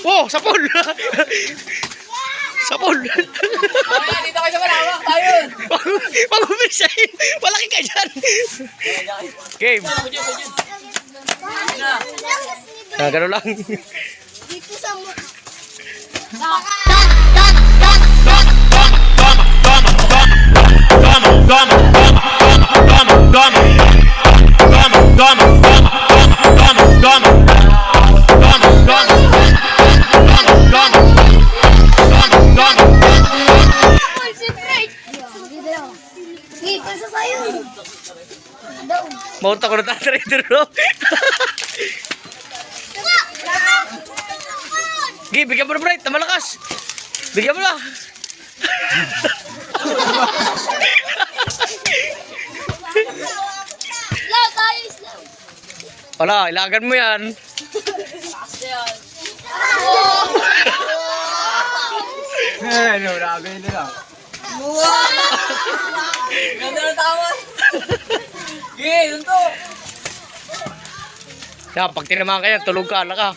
Oh, sapol! Sapol! Ay, dito kayo sa malawak, tayo. Pag-umisahin! Malaki ka dyan! Game! Gano'n lang. Dito sa mo. Ngipin sa sayo. Mount ako na tatrader, no? Gi, bigyan mo na bright, na malakas. Bigyan mo na. Slow tayo, slow. Wala, ilagan mo yan. Ano, grabe nila. Ganda ng tawa. Gih, doon to. Ya, pag tinamaan ka yan, tulog ka, ala ka.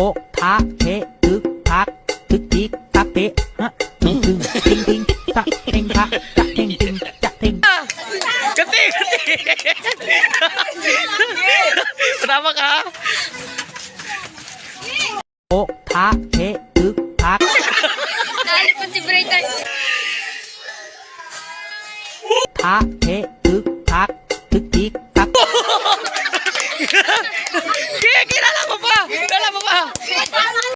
O pa he ức pak thức tiết tắc tệ ha ting ting ting ting tak ting tak tak ting ting tak ting. Kati, kati. Kenapa ka? O pa he ức pak Dali pa si Brighton. pa he ức pak thức tiết tắc. Kaya kilala